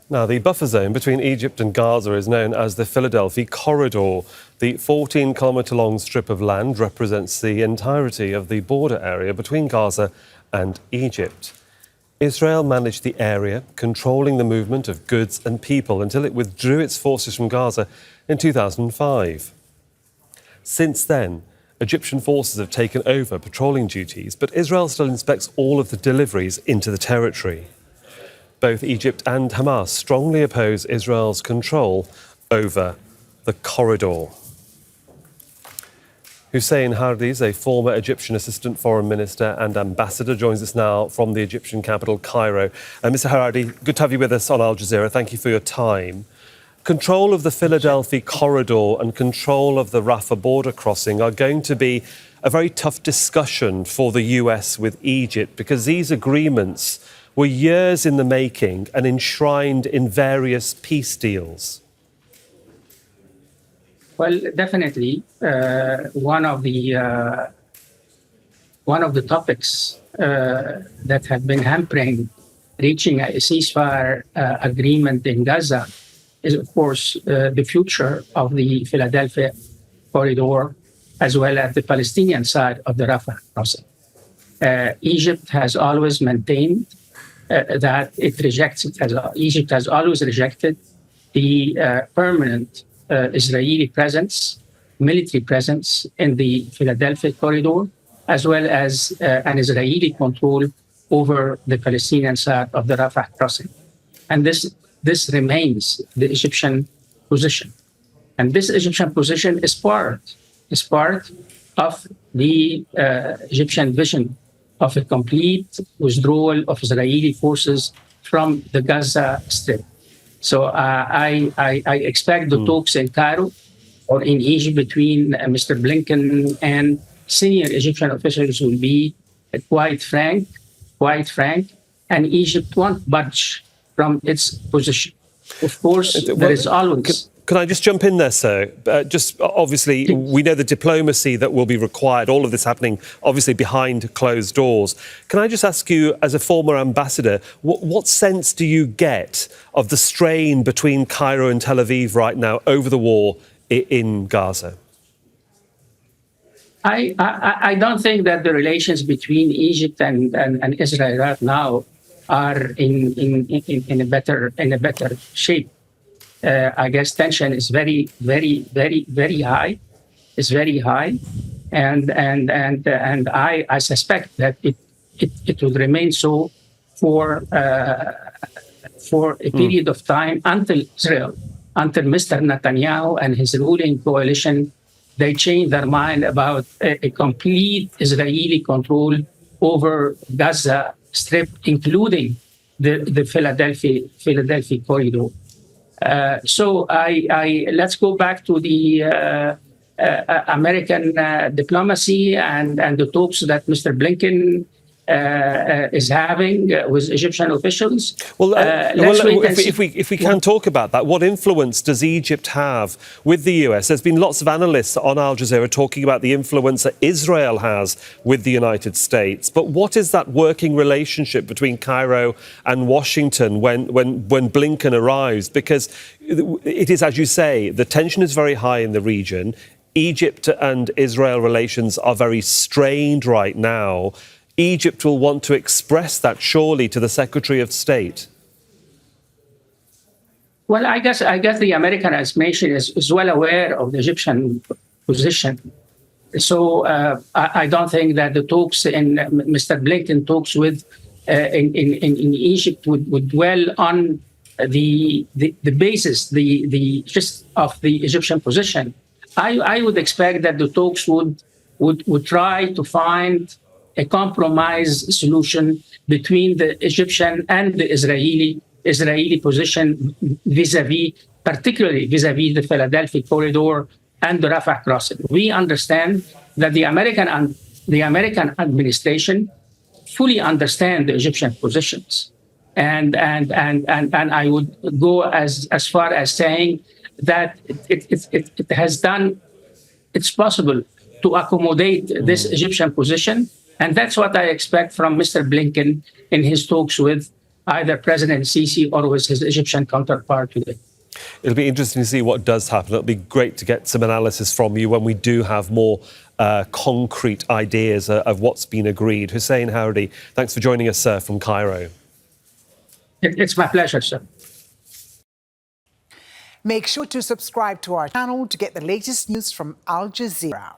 Now, the buffer zone between Egypt and Gaza is known as the Philadelphi Corridor. The 14-kilometre-long strip of land represents the entirety of the border area between Gaza and Egypt. Israel managed the area, controlling the movement of goods and people until it withdrew its forces from Gaza in 2005. Since then, Egyptian forces have taken over patrolling duties, but Israel still inspects all of the deliveries into the territory. Both Egypt and Hamas strongly oppose Israel's control over the corridor. Hussein Haridy is a former Egyptian assistant foreign minister and ambassador, joins us now from the Egyptian capital, Cairo. Mr. Haridy, good to have you with us on Al Jazeera. Thank you for your time. Control of the Philadelphi Corridor and control of the Rafah border crossing are going to be a very tough discussion for the US with Egypt, because these agreements were years in the making and enshrined in various peace deals. Well, definitely, one of the topics that have been hampering reaching a ceasefire agreement in Gaza is, of course, the future of the Philadelphia Corridor, as well as the Palestinian side of the Rafah crossing. Egypt has always maintained that Egypt has always rejected the permanent Israeli presence, military presence in the Philadelphia Corridor, as well as an Israeli control over the Palestinian side of the Rafah crossing. And this remains the Egyptian position. And this Egyptian position is part of the Egyptian vision of a complete withdrawal of Israeli forces from the Gaza Strip. So I expect the talks in Cairo or in Egypt between Mr. Blinken and senior Egyptian officials will be quite frank, and Egypt won't budge from its position. Of course, there is always... Can I just jump in there, sir? Just obviously, we know the diplomacy that will be required, all of this happening obviously behind closed doors. Can I just ask you, as a former ambassador, what sense do you get of the strain between Cairo and Tel Aviv right now over the war in Gaza? I don't think that the relations between Egypt and Israel right now are in a better shape. I guess tension is very high. It's very high, and I suspect that it will remain so for a period of time until Mr. Netanyahu and his ruling coalition, they change their mind about a complete Israeli control over Gaza Strip, including the Philadelphia Corridor. So let's go back to the American diplomacy and the talks that Mr. Blinken is having with Egyptian officials. If we can talk about that, what influence does Egypt have with the US? There's been lots of analysts on Al Jazeera talking about the influence that Israel has with the United States. But what is that working relationship between Cairo and Washington when Blinken arrives? Because it is, as you say, the tension is very high in the region. Egypt and Israel relations are very strained right now. Egypt will want to express that, surely, to the Secretary of State. Well, I guess the American administration is well aware of the Egyptian position. So I don't think that the talks in Mr. Blinken talks with in Egypt would dwell on the basis, the gist of the Egyptian position. I would expect that the talks would try to find a compromise solution between the Egyptian and the Israeli position particularly vis-a-vis the Philadelphia Corridor and the Rafah crossing. We understand that the American administration fully understand the Egyptian positions, and I would go as far as saying that it has done it's possible to accommodate this Egyptian position. And that's what I expect from Mr. Blinken in his talks with either President Sisi or with his Egyptian counterpart today. It'll be interesting to see what does happen. It'll be great to get some analysis from you when we do have more concrete ideas of what's been agreed. Hussein Haridy, thanks for joining us, sir, from Cairo. It's my pleasure, sir. Make sure to subscribe to our channel to get the latest news from Al Jazeera.